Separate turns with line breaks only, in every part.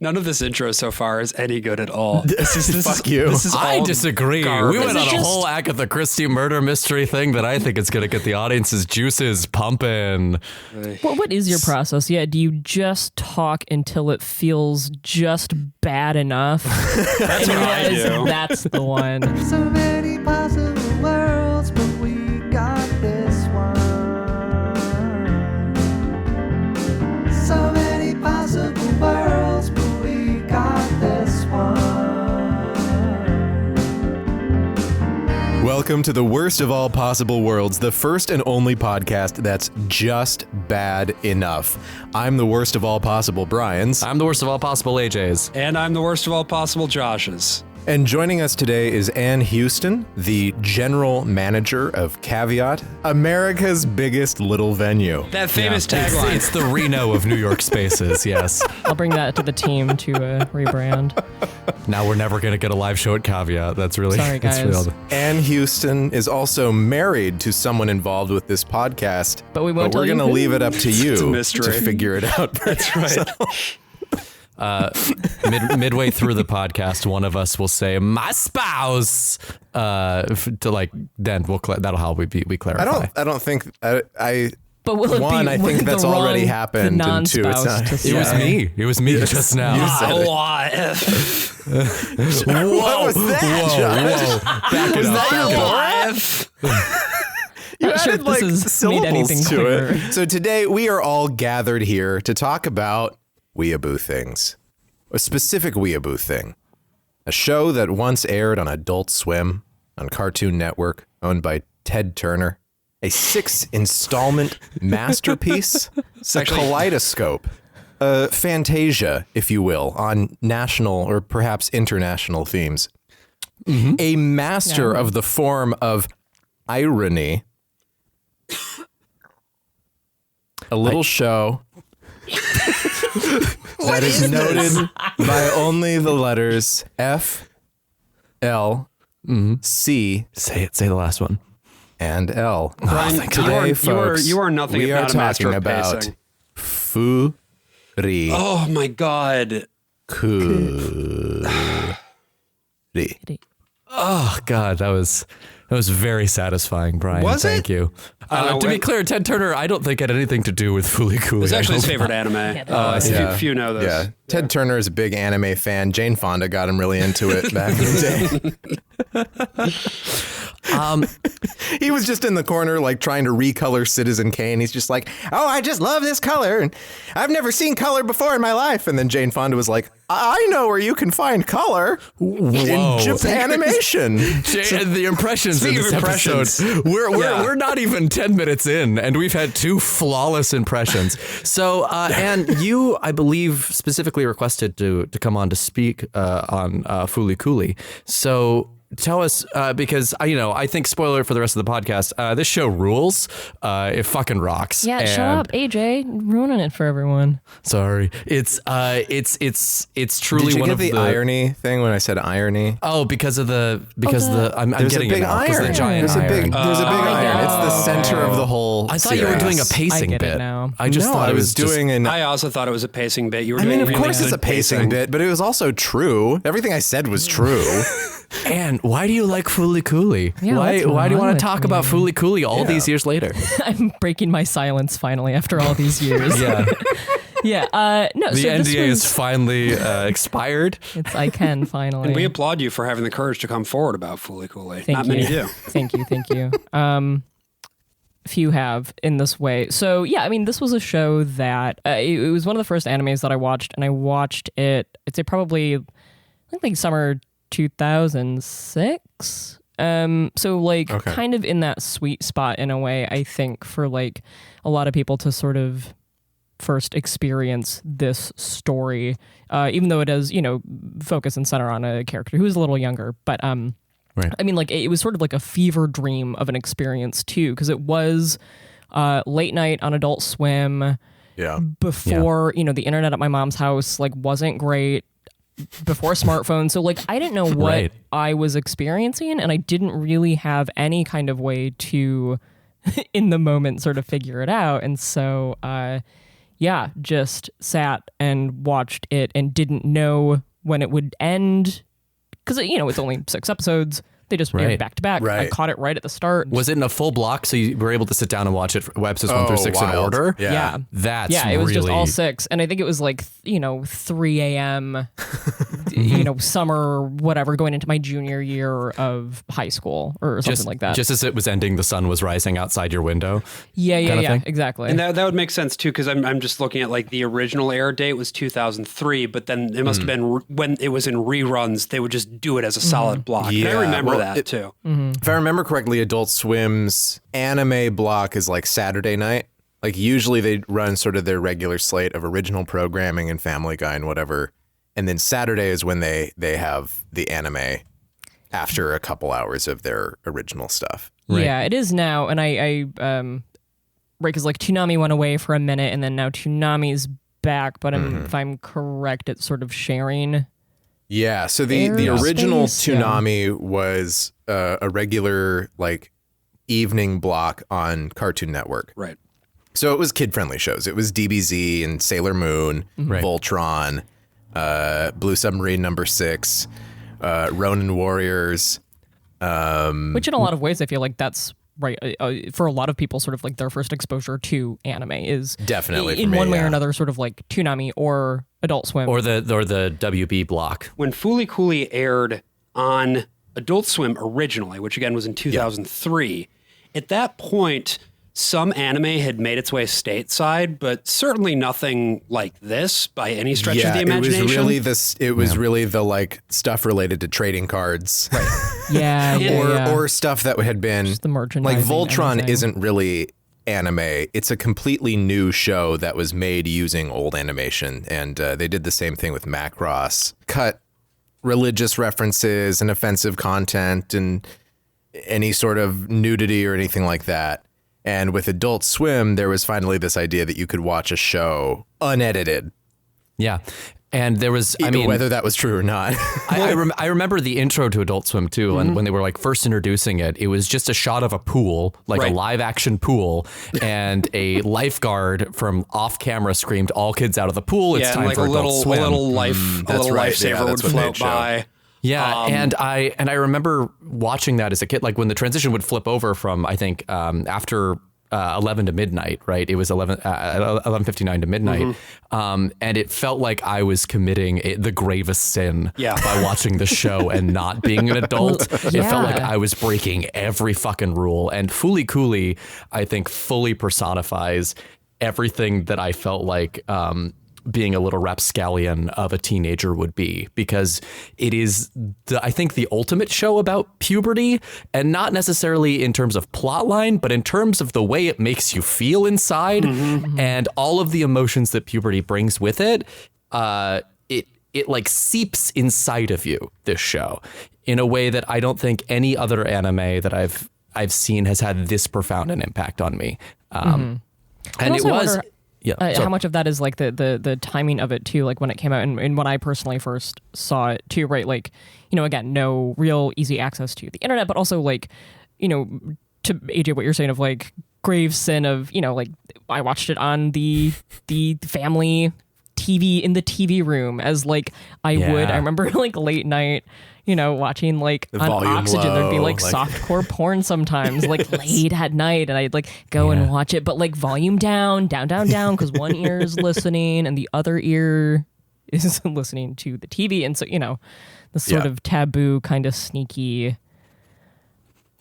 None of this intro so far is any good at all.
Fuck you.
I disagree.
Garbage.
We went on a whole Agatha Christie murder mystery thing that I think is going to get the audience's juices pumping.
Well, what is your process? Yeah, do you just talk until it feels just bad enough?
That's what I do.
That's the one.
So many possible worlds, but we got this one. So many possible worlds, but we got this one.
Welcome to the worst of all possible worlds, the first and only podcast that's just bad enough. I'm the worst of all possible Brians.
I'm the worst of all possible AJs.
And I'm the worst of all possible Joshes.
And joining us today is Anne Huston, the general manager of Caveat, America's biggest little venue.
That famous tagline.
It's the Reno of New York spaces, yes.
I'll bring that to the team to rebrand.
Now we're never going to get a live show at Caveat. That's really...
Sorry, guys.
That's real.
Anne Huston is also married to someone involved with this podcast.
But we won't
we're
tell you
going to
who.
leave it up to you
It's a mystery.
to figure it out.
That's right.
Midway through the podcast, one of us will say, my spouse, to like, then that'll help we clarify.
I don't think I
But will it
one,
be
I think
the
that's
wrong-
already
the
happened, and two, it's
non-spouse
not.
to say?
It was me. It was me just now.
You said it. What was that, Josh?
Back it up.
You
Not sure
added
if
like
this has made anything
syllables to
clearer.
it. So today we are all gathered here to talk about weeaboo things. A specific weeaboo thing. A show that once aired on Adult Swim on Cartoon Network, owned by Ted Turner. A 6-installment masterpiece. A kaleidoscope. A Fantasia, if you will, on national or perhaps international themes.
Mm-hmm.
A master of the form of irony. A little show that is noted by only the letters F, L, C,
Say the last one.
and L.
Brian,
Today,
you are nothing
we
if
are
not a master
talking
of
about
pacing.
Furi.
Oh my God.
Kuri.
Oh God, that was very satisfying, Brian.
Was it?
Thank you.
I don't know,
To be
it-
clear, Ted Turner, I don't think had anything to do with Fooly Cooly.
It's actually his
I hope
favorite
not.
anime.
I see.
Few know this.
Yeah. Ted Turner is a big anime fan. Jane Fonda got him really into it back in the day. He was just in the corner, like trying to recolor Citizen Kane. He's just like, oh, I just love this color. And I've never seen color before in my life. And then Jane Fonda was like, I know where you can find color in Japanimation.
The impressions in
Speaking
this
of impressions.
episode, we're not even 10 minutes in, and we've had 2 flawless impressions. So, and you, I believe, specifically requested to come on to speak on Fooly Cooly. So tell us, because I think, spoiler for the rest of the podcast, this show rules. It fucking rocks.
Yeah, shut
And-
up, AJ, ruining it for everyone.
Sorry, it's truly
Did you
one
get
of
the irony thing when I said irony?
Oh, because I'm
There's
getting
a big
it now, 'cause
iron.
the giant
There's a big
iron.
iron. It's the center of the whole
I thought you were doing a
series.
pacing
I get it
bit.
now.
I just
No,
thought
I
it
was
just-
doing an.
I also thought it was a pacing bit. You were
I mean,
doing
of
really
course it's
good
a pacing bit, but it was also true. Everything I said was true.
And why do you like Fooly Cooly?
Yeah,
why
what's
do you
wrong
want
with
to talk about
me?
Fooly Cooly all these years later?
I'm breaking my silence finally after all these years.
Yeah,
Yeah. No.
the
so this
NDA
was,
is finally expired.
I can finally.
And we applaud you for having the courage to come forward about Fooly Cooly.
Thank
Not
you.
many do.
Thank you. Few have in this way. So yeah, I mean, this was a show that it was one of the first animes that I watched, and I watched it. I'd say probably, I think like summer 2006. So like kind of in that sweet spot in a way, I think, for like a lot of people to sort of first experience this story, even though it does, focus and center on a character who is a little younger, but
Right.
I mean, like, it was sort of like a fever dream of an experience too, because it was late night on Adult Swim.
Yeah.
Before the internet at my mom's house like wasn't great, before smartphones, so like I didn't know what
Right.
I was experiencing, and I didn't really have any kind of way to in the moment sort of figure it out. And so yeah, just sat and watched it and didn't know when it would end because it's only 6 episodes. They just aired back to back.
Right.
I caught it right at the start.
Was it in a full block, so you were able to sit down and watch it episodes 1 through 6 in order?
Yeah.
That's
it was just all
really-
6, and I think it was like 3 a.m. Summer, whatever, going into my junior year of high school or something like that.
Just as it was ending, the sun was rising outside your window.
Yeah, exactly.
And that would make sense too, because I'm just looking at like the original air date was 2003, but then it must have been when it was in reruns, they would just do it as a solid block.
Yeah,
And I remember
well,
that too.
If I remember correctly, Adult Swim's anime block is like Saturday night. Like usually they run sort of their regular slate of original programming and Family Guy and whatever. And then Saturday is when they have the anime after a couple hours of their original stuff.
Yeah, it is now. And I right, because like Toonami went away for a minute and then now Toonami's back. But if I'm correct, it's sort of sharing.
Yeah, so the original
Airspace, yeah.
Toonami was a regular like evening block on Cartoon Network.
Right.
So it was kid-friendly shows. It was DBZ and Sailor Moon, Voltron, Blue Submarine #6, Ronin Warriors.
Which in a lot of ways, I feel like that's right. For a lot of people, sort of like their first exposure to anime is
Definitely
in
for me,
one way or
yeah.
another, sort of like Toonami or Adult Swim.
Or the WB block.
When Fooly Cooly aired on Adult Swim originally, which again was in 2003, at that point, some anime had made its way stateside, but certainly nothing like this by any stretch of the imagination.
It was really the like stuff related to trading cards.
Yeah,
or stuff that had been
Just the
like
merchandising,
Voltron
everything.
isn't really anime. It's a completely new show that was made using old animation, and they did the same thing with Macross. Cut religious references and offensive content and any sort of nudity or anything like that. And with Adult Swim, there was finally this idea that you could watch a show unedited.
Yeah. And there was,
Whether that was true or not.
I remember the intro to Adult Swim too, and when they were like first introducing it, it was just a shot of a pool, like a live action pool, and a lifeguard from off camera screamed, "All kids out of the pool! It's
Yeah,
time
and like
for
a
Adult
little
Swim."
That's right.
lifesaver
Yeah,
would
that's what
float
they'd show.
by.
Yeah, and I remember watching that as a kid, like when the transition would flip over from I think after 11 to midnight, right? It was 11:59 to midnight, and it felt like I was committing the gravest sin by watching the show and not being an adult. It felt like I was breaking every fucking rule. And Fooly Cooly, I think, fully personifies everything that I felt like being a little rapscallion of a teenager would be, because it is I think the ultimate show about puberty, and not necessarily in terms of plot line, but in terms of the way it makes you feel inside and all of the emotions that puberty brings with it. It like seeps inside of you, this show, in a way that I don't think any other anime that I've seen has had this profound an impact on me. And it
also
was
wonder, how much of that is like the timing of it too, like when it came out and when I personally first saw it too, right? Like, again, no real easy access to the internet, but also like, to AJ, what you're saying of like grave sin of, like I watched it on the family TV in the TV room as like I would. I remember like late night, watching like
The
on
volume
Oxygen, there'd be
low,
like softcore porn sometimes, like late at night, and I'd like go and watch it, but like volume down, because one ear is listening and the other ear is listening to the TV, and so the sort of taboo, kind of sneaky.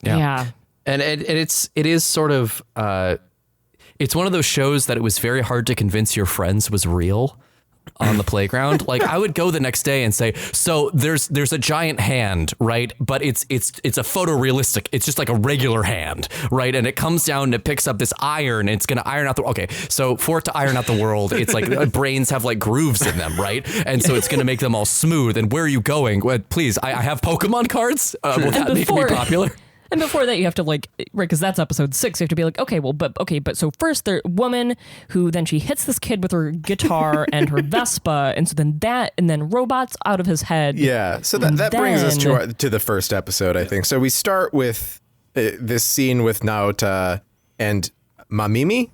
And it is sort of it's one of those shows that it was very hard to convince your friends was real on the playground. Like I would go the next day and say, so there's a giant hand, right? But it's a photorealistic. It's just like a regular hand, right? And it comes down and it picks up this iron and it's going to iron out okay. So for it to iron out the world, it's like brains have like grooves in them, right? And so it's going to make them all smooth. And where are you going? Well, please, I have Pokemon cards. Will that make me popular?
And before that, you have to like, right, because that's episode 6. You have to be like, but so first the woman who then she hits this kid with her guitar and her Vespa, and so then robots out of his head.
Yeah, so that brings us to the first episode, I think. So we start with this scene with Naota and Mamimi.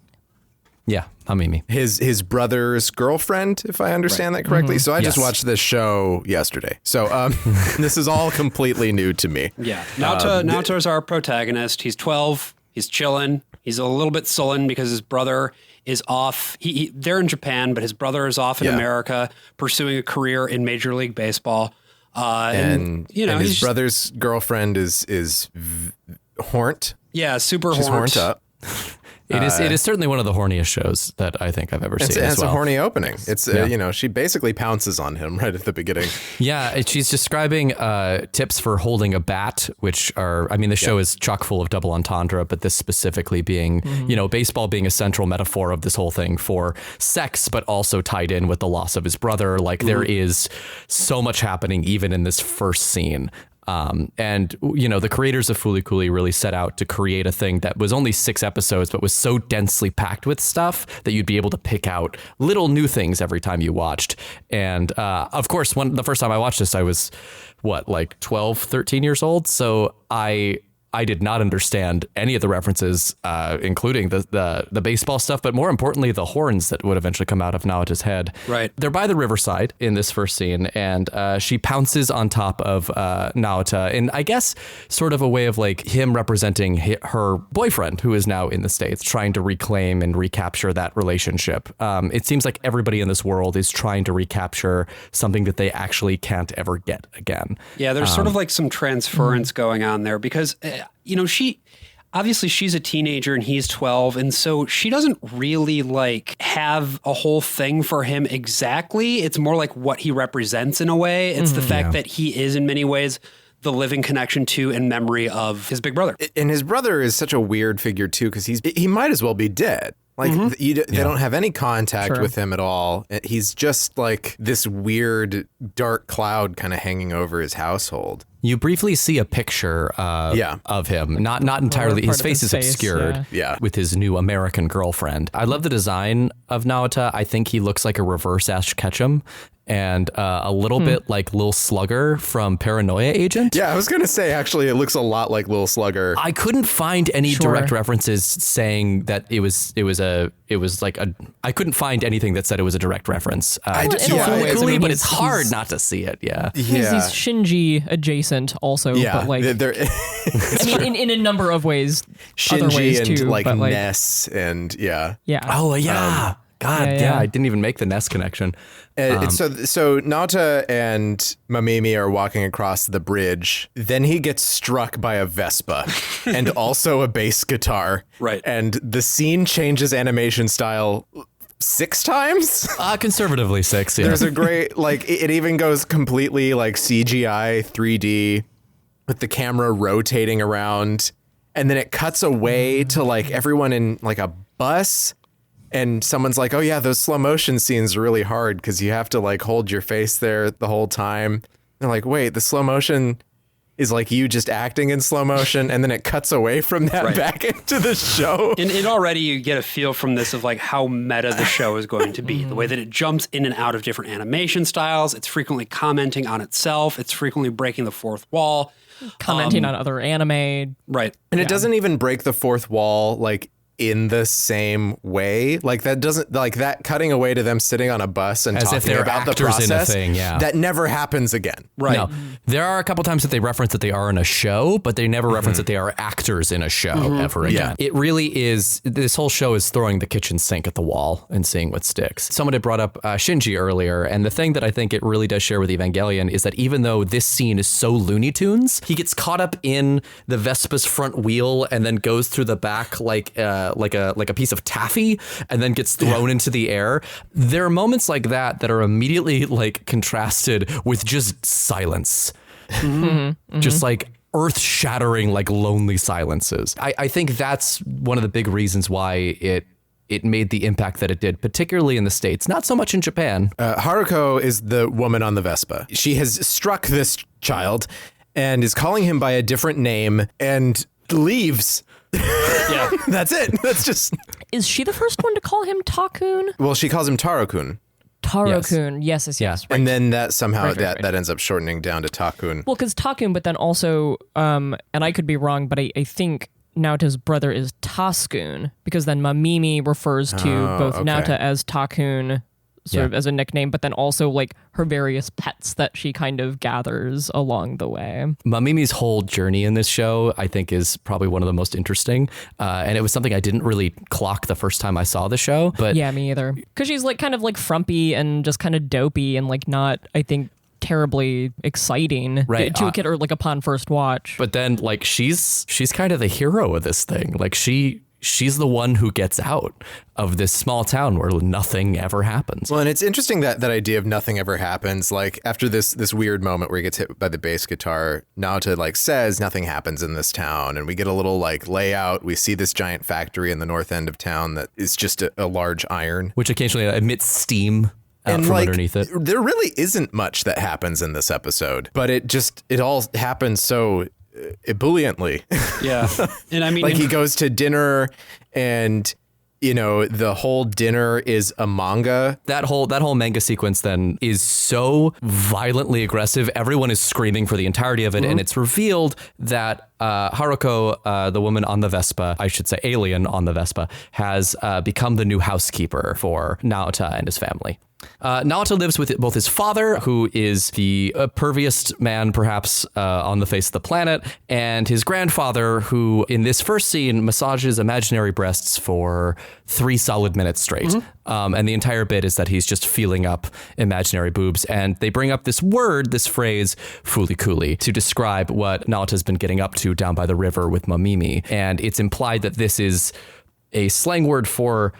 Yeah, Hamimi.
His brother's girlfriend, if I understand that correctly. So I just watched this show yesterday. So this is all completely new to me.
Yeah. Naoto's our protagonist. He's 12. He's chilling. He's a little bit sullen because his brother is off. They're in Japan, but his brother is off in America pursuing a career in Major League Baseball. And
his brother's girlfriend is horned.
Yeah, super
She's horned up.
It is certainly one of the horniest shows that I think I've ever seen.
It's a horny opening. It's she basically pounces on him right at the beginning.
Yeah, she's describing tips for holding a bat, which are, the show is chock full of double entendre, but this specifically being, baseball being a central metaphor of this whole thing for sex, but also tied in with the loss of his brother. Like there is so much happening even in this first scene. The creators of Fooly Cooly really set out to create a thing that was only 6 episodes, but was so densely packed with stuff that you'd be able to pick out little new things every time you watched. And of course, the first time I watched this, I was 12, 13 years old. So I did not understand any of the references, including the baseball stuff, but more importantly, the horns that would eventually come out of Naota's head.
Right.
They're by the riverside in this first scene, and she pounces on top of Naota, and I guess sort of a way of him representing her boyfriend, who is now in the States, trying to reclaim and recapture that relationship. It seems like everybody in this world is trying to recapture something that they actually can't ever get again.
Yeah, there's sort of some transference going on there because... she's a teenager and he's 12. And so she doesn't really have a whole thing for him exactly. It's more like what he represents in a way. It's the fact that he is in many ways the living connection to and memory of his big brother.
And his brother is such a weird figure too, because he might as well be dead. They don't have any contact with him at all. He's just this weird dark cloud kind of hanging over his household.
You briefly see a picture of him, not entirely. His face is obscured with his new American girlfriend. I love the design of Naota. I think he looks like a reverse Ash Ketchum and a little bit like Lil Slugger from Paranoia Agent.
Yeah, I was going to say, actually, it looks a lot like Lil Slugger.
I couldn't find any direct references saying that I couldn't find anything that said it was a direct reference. But it's hard not to see it. Yeah.
He's Shinji adjacent also, but in a number of ways.
Shinji
other ways
and
too,
Ness and
Yeah.
Oh yeah. I didn't even make the Ness connection.
So Naota and Mamimi are walking across the bridge. Then he gets struck by a Vespa and also a bass guitar.
Right.
And the scene changes animation style 6 times?
Conservatively 6, yeah.
There's a great, it even goes completely CGI 3D with the camera rotating around. And then it cuts away to everyone in a bus. And someone's like, oh yeah, those slow motion scenes are really hard because you have to hold your face there the whole time. They're like, wait, the slow motion is you just acting in slow motion, and then it cuts away from that back into the show.
And already you get a feel from this of how meta the show is going to be. The way that it jumps in and out of different animation styles. It's frequently commenting on itself. It's frequently breaking the fourth wall.
Commenting on other anime.
Right.
And it doesn't even break the fourth wall in the same way. That doesn't that cutting away to them sitting on a bus and
as
talking
if they're
about the
actors
process
in a thing,
that never happens again.
Right.
No, there are a couple times that they reference that they are in a show, but they never reference that they are actors in a show ever again. It really is, this whole show is throwing the kitchen sink at the wall and seeing what sticks. Someone had brought up Shinji earlier, and the thing that I think it really does share with Evangelion is that even though this scene is so Looney Tunes, he gets caught up in the Vespa's front wheel and then goes through the back like a piece of taffy and then gets thrown into the air. There are moments like that are immediately contrasted with just silence. Just earth-shattering, lonely silences. I think that's one of the big reasons why it made the impact that it did, particularly in the States, not so much in Japan.
Haruko is the woman on the Vespa. She has struck this child and is calling him by a different name and leaves.
Yeah.
That's it. That's just...
Is she the first one to call him Takun?
Well, she calls him Taro-kun.
Taro-kun. Yes. Right.
And then that somehow that ends up shortening down to Takun.
Well, because Takun, but then also, and I could be wrong, but I think Naota's brother is Taskun, because then Mamimi refers to both Naota as Takun, sort of as a nickname, but then also like her various pets that she kind of gathers along the way.
Mamimi's whole journey in this show, I think, is probably one of the most interesting. And it was something I didn't really clock the first time I saw the show. But
yeah, me either. Because she's like kind of like frumpy and just kind of dopey and like not, I think, terribly exciting to a kid or like upon first watch.
But then like she's kind of the hero of this thing. Like she's the one who gets out of this small town where nothing ever happens.
Well, and it's interesting that idea of nothing ever happens. Like after this weird moment where he gets hit by the bass guitar, Naota like says nothing happens in this town, and we get a little like layout. We see this giant factory in the north end of town that is just a large iron,
which occasionally emits steam out
and
from
like,
underneath it.
There really isn't much that happens in this episode, but it all happens so ebulliently.
Yeah. And I mean,
like he goes to dinner and, you know, the whole dinner is a manga.
That whole manga sequence then is so violently aggressive. Everyone is screaming for the entirety of it. And it's revealed that Haruko, the woman on the Vespa, I should say alien on the Vespa, has become the new housekeeper for Naota and his family. Naota lives with both his father, who is the perviest man perhaps on the face of the planet, and his grandfather, who in this first scene massages imaginary breasts for 3 solid minutes straight. And the entire bit is that he's just feeling up imaginary boobs. And they bring up this phrase, fulikuli, to describe what Naota's been getting up to down by the river with Mamimi. And it's implied that this is a slang word for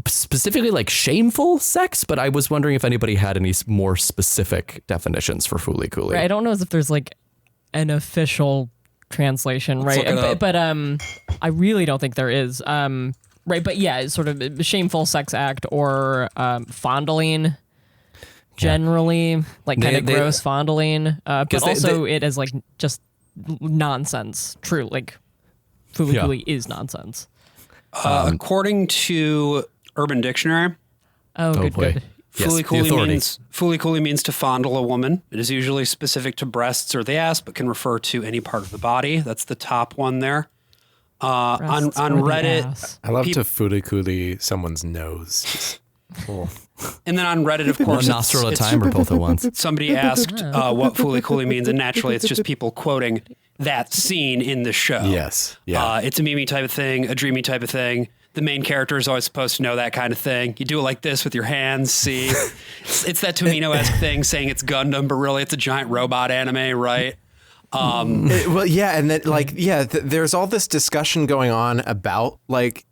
specifically like shameful sex, but I was wondering if anybody had any more specific definitions for fulikuli.
Right, I don't know as if there's like an official translation, right? But I really don't think there is. Right, but yeah, it's sort of a shameful sex act or fondling. Generally, like kind of gross fondling, but also it is like just nonsense. True, like fulikuli is nonsense.
According to Urban Dictionary,
good.
Fulikuli means to fondle a woman. It is usually specific to breasts or the ass, but can refer to any part of the body. That's the top one there. On Reddit,
I love to fulikuli someone's nose. Cool.
And then on Reddit, of course,
one nostril at a time or both at once.
Somebody asked what fulikuli means, and naturally, it's just people quoting that scene in the show.
Yes. Yeah.
It's a meme type of thing, a dreamy type of thing. The main character is always supposed to know that kind of thing. You do it like this with your hands, see? It's that Tomino-esque thing saying it's Gundam, but really it's a giant robot anime, right?
Well, yeah, and then there's all this discussion going on about like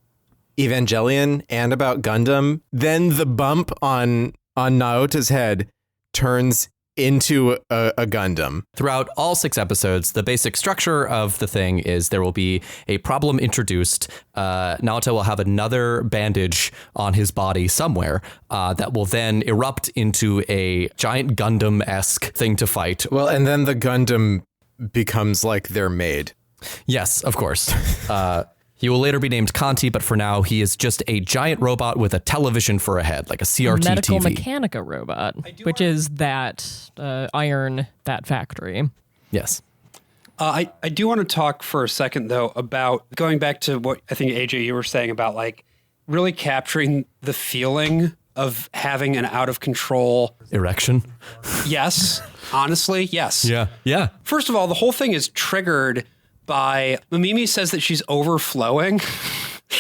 Evangelion and about Gundam. Then the bump on Naota's head turns into a Gundam.
Throughout all 6 episodes, the basic structure of the thing is there will be a problem introduced. Naota will have another bandage on his body somewhere that will then erupt into a giant Gundam-esque thing to fight.
Well, and then the Gundam becomes like their maid.
Yes, of course. He will later be named Conti, but for now, he is just a giant robot with a television for a head, like a CRT
Medical
TV.
Mechanica robot, which is that iron, that factory.
Yes.
I do want to talk for a second, though, about going back to what I think, AJ, you were saying about like really capturing the feeling of having an out of control
erection.
Yes. Honestly, yes.
Yeah. Yeah.
First of all, the whole thing is triggered by Mamimi says that she's overflowing.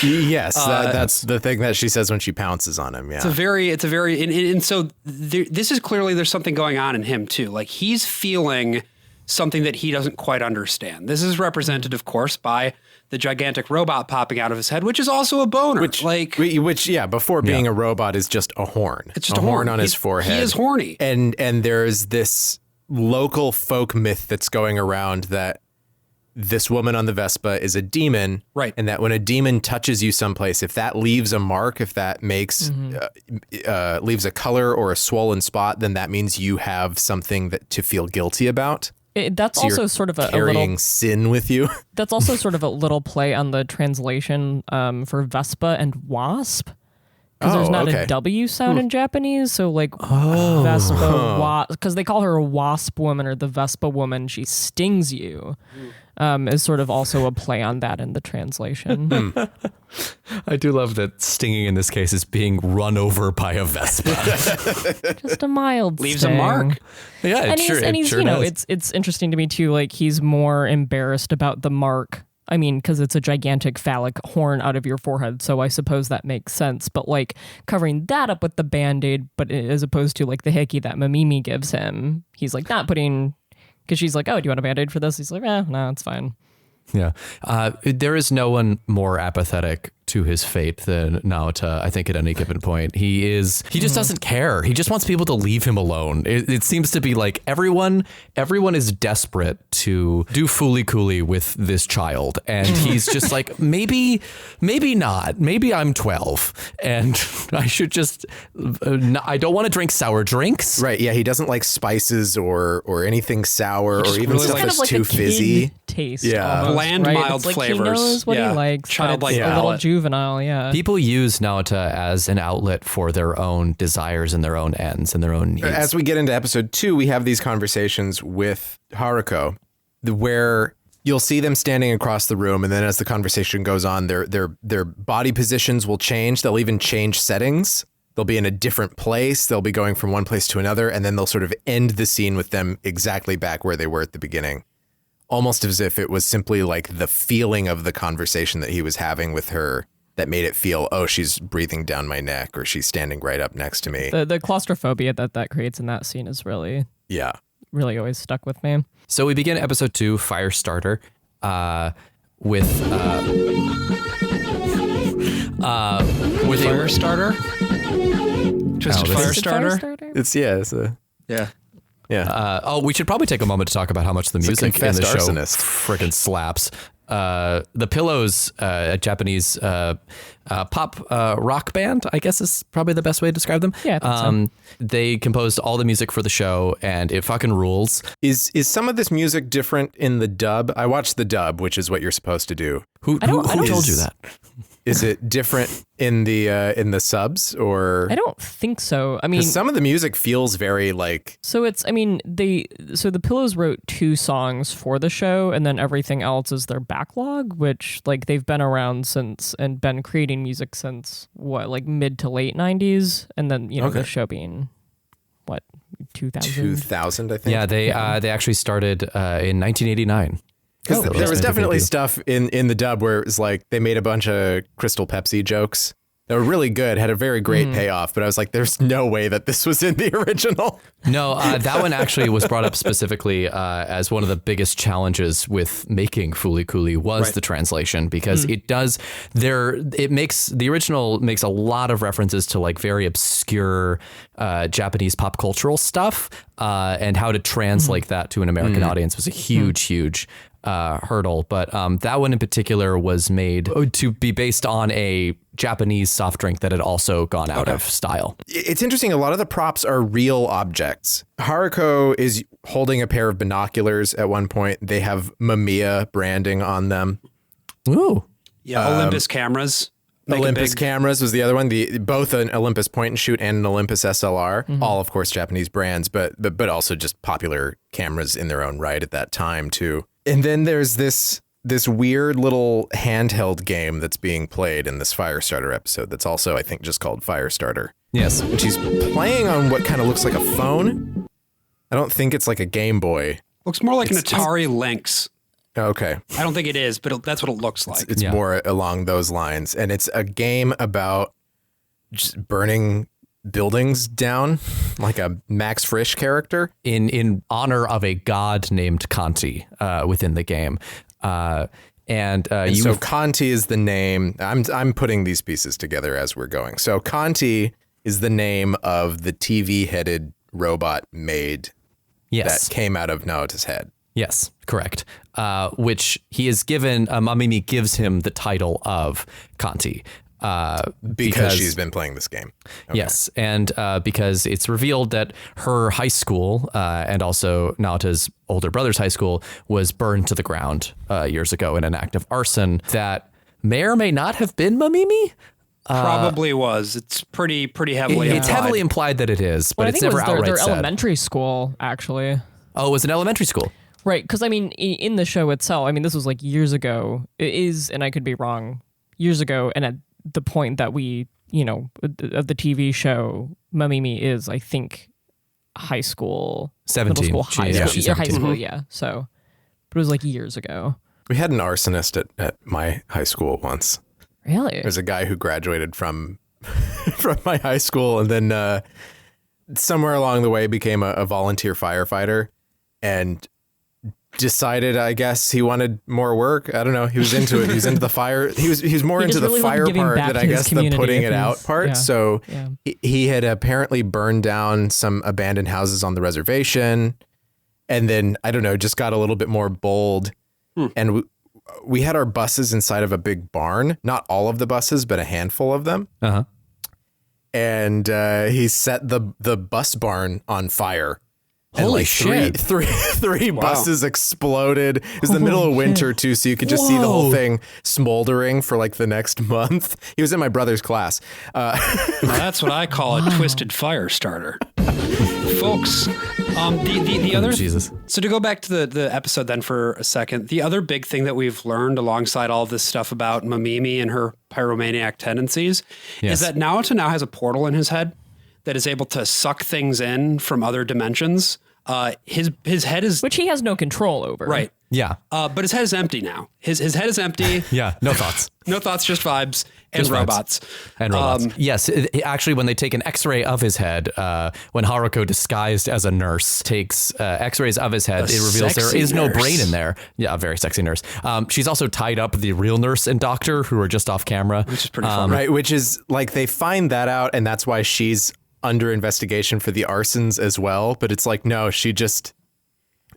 Yes, that's the thing that she says when she pounces on him. Yeah,
it's a very, and so this is clearly there's something going on in him too. Like he's feeling something that he doesn't quite understand. This is represented, of course, by the gigantic robot popping out of his head, which is also a boner.
Which before being a robot is just a horn.
It's just
a horn on his forehead.
He is horny.
And there's this local folk myth that's going around that this woman on the Vespa is a demon,
right?
And that when a demon touches you someplace, if that leaves a mark, if that makes leaves a color or a swollen spot, then that means you have something to feel guilty about.
That's so also sort of a
carrying sin with you.
That's also sort of a little play on the translation for Vespa and Wasp. because there's not
okay.
a W sound in Japanese. So like Vespa, because they call her a wasp woman or the Vespa woman. She stings you. Is sort of also a play on that in the translation.
I do love that stinging in this case is being run over by a Vespa.
Just a mild
Leaves
sting.
a mark.
Yeah,
And he's
sure
you know,
does.
it's interesting to me too. Like he's more embarrassed about the mark. I mean, because it's a gigantic phallic horn out of your forehead, so I suppose that makes sense. But like covering that up with the Band-Aid, but as opposed to like the hickey that Mamimi gives him, he's like not putting. Because she's like, oh, do you want a Band-Aid for this? He's like, no, it's fine.
Yeah. There is no one more apathetic to his fate than Naota, I think, at any given point. He just doesn't care. He just wants people to leave him alone. It seems to be like everyone is desperate to do fooly cooly with this child. And he's just like, maybe not. Maybe I'm 12 and I should just, I don't want to drink sour drinks.
Right. Yeah. He doesn't like spices or anything sour or even
really
stuff
likes
that's
like
too
a kid
fizzy.
taste.
Yeah.
almost,
Bland,
right?
mild
It's like
flavors.
He knows what
Yeah.
he likes.
Childlike
but it's a little
palate.
juvenile. Yeah.
People use Naota as an outlet for their own desires and their own ends and their own needs.
As we get into episode 2, we have these conversations with Haruko where you'll see them standing across the room. And then as the conversation goes on, their body positions will change. They'll even change settings. They'll be in a different place. They'll be going from one place to another. And then they'll sort of end the scene with them exactly back where they were at the beginning. Almost as if it was simply like the feeling of the conversation that he was having with her that made it feel, oh, she's breathing down my neck or she's standing right up next to me.
The claustrophobia that creates in that scene is really always stuck with me.
So we begin episode 2, Firestarter, with
Fire starter? Twisted
this-
fire
Is
starter?
Yeah.
we should probably take a moment to talk about how much the music in the
confessed
show
arsonist.
freaking slaps. The Pillows, a Japanese pop rock band, I guess is probably the best way to describe them.
Yeah, I think so.
They composed all the music for the show, and it fucking rules.
Is some of this music different in the dub? I watched the dub, which is what you're supposed to do.
Who told you that?
Is it different in the subs or?
I don't think so. I mean,
'Cause some of the music feels very like.
so it's, I mean, the Pillows wrote 2 songs for the show, and then everything else is their backlog, which like they've been around since and been creating music since what, like mid to late 90s, and then the show being what 2000.
I think.
Yeah, they actually started in 1989.
Because there was
That's
definitely
big deal.
stuff in the dub where it was like they made a bunch of Crystal Pepsi jokes. They were really good, had a very great payoff, but I was like, there's no way that this was in the original.
No, that one actually was brought up specifically as one of the biggest challenges with making Fooly Cooly was the translation, because the original makes a lot of references to like very obscure Japanese pop cultural stuff, and how to translate that to an American audience was a huge hurdle. But that one in particular was made to be based on a Japanese soft drink that had also gone out of style.
It's interesting. A lot of the props are real objects. Haruko is holding a pair of binoculars at one point. They have Mamiya branding on them.
Ooh.
Yeah, Olympus cameras. Make a
Olympus
big-
cameras was the other one. Both an Olympus point and shoot and an Olympus SLR. All, of course, Japanese brands, but also just popular cameras in their own right at that time too. And then there's this weird little handheld game that's being played in this Firestarter episode. That's also, I think, just called Firestarter.
Yes.
And she's playing on what kind of looks like a phone. I don't think it's like a Game Boy.
Looks more like an Atari Lynx.
Okay.
I don't think it is, but that's what it looks like.
It's more along those lines. And it's a game about just burning buildings down like a Max Frisch character.
In honor of a god named Kanti within the game. And
so Kanti is the name. I'm putting these pieces together as we're going. So Kanti is the name of the TV-headed robot maid that came out of Naota's head.
Yes, correct. Which he is given, Mamimi gives him the title of Kanti.
Because she's been playing this game. Okay.
Yes, and because it's revealed that her high school and also Naota's older brother's high school was burned to the ground years ago in an act of arson that may or may not have been Mamimi.
Probably was. It's pretty heavily
It's
implied.
heavily implied that it is, but
Well, I
it's
think it
never
was their
outright said.
elementary school, actually.
Oh, it was an elementary school.
Right, because I mean, in the show itself, I mean, this was like years ago. It is, and I could be wrong, years ago, and at the point that we, of the TV show, Mamimi is, I think, high school,
17.
middle school, high school,
she's
high
17.
school, yeah. So, but it was like years ago.
We had an arsonist at my high school once.
Really?
There's a guy who graduated from from my high school and then somewhere along the way became a volunteer firefighter and decided, I guess, he wanted more work. I don't know. He was into it. He was into the fire. He was more into the
really loved
fire
giving
part
back
than I
to his
guess the
community
putting
if
it out
he's-
part.
yeah.
So
Yeah.
he had apparently burned down some abandoned houses on the reservation. And then, I don't know, just got a little bit more bold. And we had our buses inside of a big barn. Not all of the buses, but a handful of them.
Uh-huh.
And he set the bus barn on fire. And
Holy
like
shit.
three buses exploded. It was the middle of winter too, so you could just see the whole thing smoldering for like the next month. He was in my brother's class.
Now, that's what I call a twisted fire starter. Folks, the other...
Jesus.
So to go back to the episode then for a second, the other big thing that we've learned alongside all this stuff about Mamimi and her pyromaniac tendencies
Yes.
is that Naoto now has a portal in his head that is able to suck things in from other dimensions. His head is...
Which he has no control over.
Right.
Yeah.
But his head is empty now. His head is empty.
Yeah. No thoughts.
No thoughts, just vibes and
Just vibes.
robots.
And robots. Yes, actually, when they take an X-ray of his head, when Haruko, disguised as a nurse, takes X-rays of his head, it reveals there
sexy
is no
nurse.
brain in there. Yeah, a very sexy nurse. She's also tied up the real nurse and doctor who are just off camera.
Which is pretty fun.
Right, which is like they find that out, and that's why she's under investigation for the arsons as well. But it's like, no, she just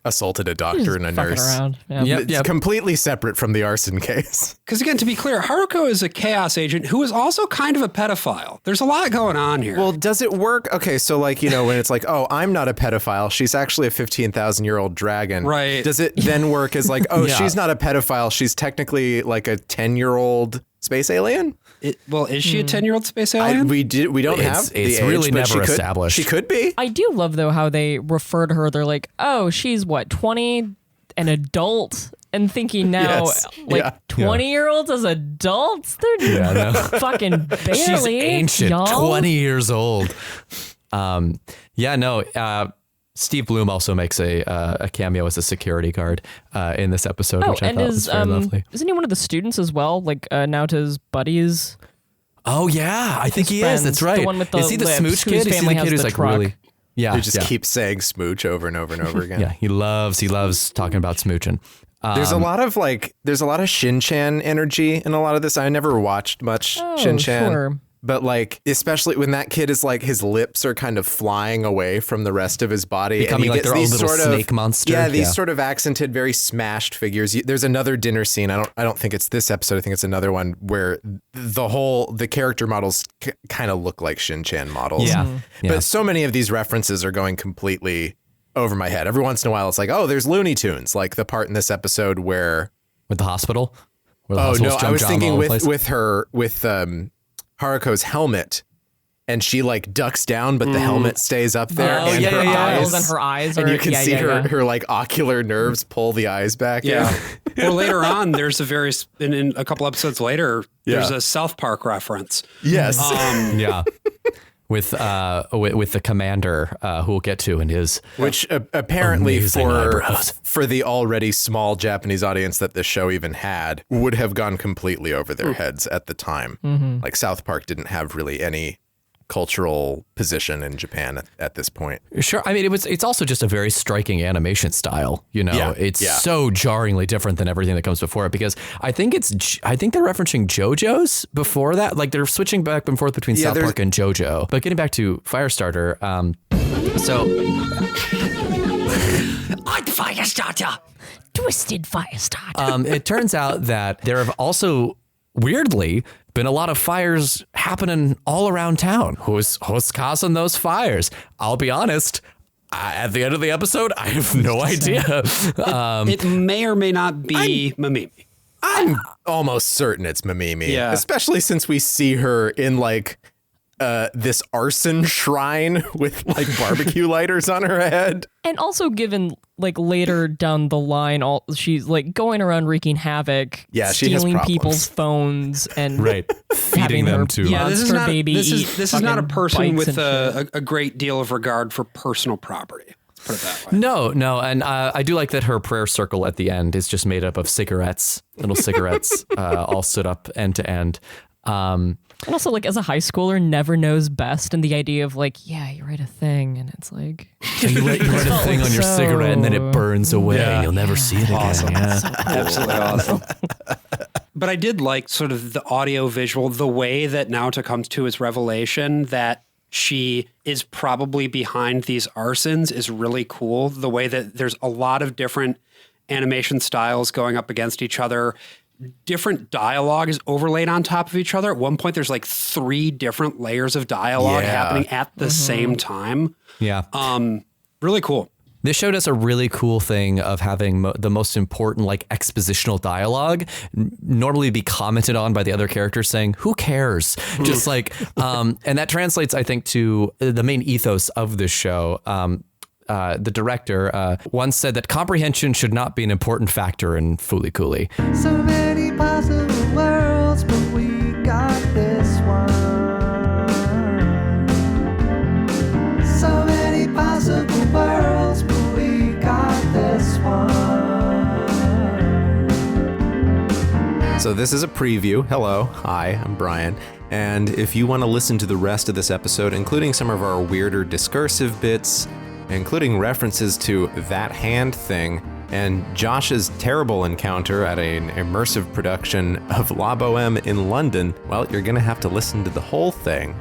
assaulted a doctor and a
Fucking
nurse.
around. Yeah.
Yep,
It's
yep.
completely separate from the arson case.
Because again, to be clear, Haruko is a chaos agent who is also kind of a pedophile. There's a lot going on here.
Well, does it work? Okay, so like, when it's like, oh, I'm not a pedophile. She's actually a 15,000-year-old dragon.
Right.
Does it then work as like, oh,
Yeah.
she's not a pedophile. She's technically like a 10-year-old space alien?
Is she a 10-year-old space alien?
We don't have the
it's
age,
really
but
never
she could-
established.
She could be.
I do love, though, how they refer to her. They're like, oh, she's what, 20, an adult? And thinking now,
Yes.
like,
Yeah.
20-year-olds as adults? They're fucking barely.
She's ancient,
y'all.
20 years old. Steve Bloom also makes a cameo as a security guard in this episode,
Oh,
which I
and
thought was very lovely.
isn't he one of the students as well? Like, Naoto's buddies?
Oh yeah, I think
His
he
friends,
is. That's
the
right.
one with the
is he the
lips,
smooch
whose
kid? Is he
family
the
has
kid who's
the
like
truck.
really? Yeah,
They just
yeah.
keep saying smooch over and over and over again.
Yeah, he loves talking about smooching.
There's a lot of Shin-chan energy in a lot of this. I never watched much
Oh,
Shin-chan.
sure.
But like, especially when that kid is like, his lips are kind of flying away from the rest of his body.
Becoming
and he
like
gets
their own
these
little
sort of,
snake monster.
Yeah, these
Yeah.
sort of accented, very smashed figures. There's another dinner scene. I don't think it's this episode. I think it's another one where the character models kind of look like Shin-chan models.
Yeah. Yeah.
But so many of these references are going completely over my head. Every once in a while, it's like, oh, there's Looney Tunes, like the part in this episode where.
With the hospital. Where the
Oh
hospitals
no, I
jump
was
around
thinking
all over the place.
with Haruko's helmet, and she like ducks down, but the helmet stays up there,
Oh,
and
yeah,
her
yeah,
eyes,
and her eyes
and
are-
you can
yeah,
see
yeah, yeah.
her like ocular nerves pull the eyes back.
Yeah.
in.
Or later on, there's in a couple episodes later, there's
Yeah.
a South Park reference.
Yes.
Yeah. With the commander, who we'll get to in his
Which apparently
amazing eyebrows.
for the already small Japanese audience that the show even had would have gone completely over their heads at the time. Like South Park didn't have really any cultural position in Japan at this point.
Sure. I mean, it's also just a very striking animation style.
Yeah,
It's
yeah.
so jarringly different than everything that comes before it, because I think they're referencing JoJo's before that. Like they're switching back and forth between
Yeah,
South Park and JoJo. But getting back to Firestarter,
I'm Firestarter. Twisted Firestarter.
it turns out that there have also weirdly been a lot of fires happening all around town. Who's causing those fires? I'll be honest. At the end of the episode, I have no idea.
It may or may not be Mamimi.
I'm almost certain it's Mimimi.
Yeah.
Especially since we see her in like this arson shrine with like barbecue lighters on her head.
And also given like later down the line, she's like going around wreaking havoc,
Yeah, she has
stealing
problems.
people's phones and
Feeding
having
them
her
to
this is
monster
not
baby
this
eat
is not a
fucking
person
bikes
with
and shit.
a great deal of regard for personal property. Let's put it that way.
No, and I do like that her prayer circle at the end is just made up of cigarettes, little cigarettes, all stood up end to end.
And also, like, as a high schooler, never knows best, and the idea of like, yeah, you write a thing, and it's like,
You write a thing on your
so-
cigarette, and then it burns away, and you'll never see it again. Yeah.
Absolutely awesome. But I did like sort of the audio visual, the way that Naota comes to his revelation that she is probably behind these arsons is really cool. The way that there's a lot of different animation styles going up against each other. Different dialogue is overlaid on top of each other. At one point, there's like 3 different layers of dialogue happening at the same time.
Yeah.
Really cool.
This showed us a really cool thing of having the most important like expositional dialogue normally be commented on by the other characters saying, who cares? Just like, and that translates, I think, to the main ethos of this show. The director once said that comprehension should not be an important factor in Fooly Cooly.
So many possible worlds, but we got this one. So many possible worlds, but we got this one.
So this is a preview. Hello. Hi, I'm Brian. And if you want to listen to the rest of this episode, including some of our weirder discursive bits, including references to that hand thing, and Josh's terrible encounter at an immersive production of La Boheme in London, well, you're going to have to listen to the whole thing,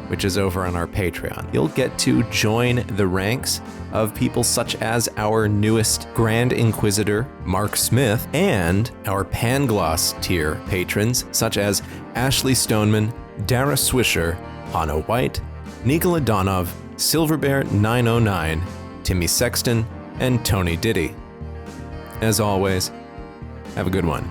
which is over on our Patreon. You'll get to join the ranks of people such as our newest Grand Inquisitor, Mark Smith, and our Pangloss tier patrons, such as Ashley Stoneman, Dara Swisher, Hannah White, Nikola Donov, Silverbear 909, Timmy Sexton, and Tony Diddy. As always, have a good one.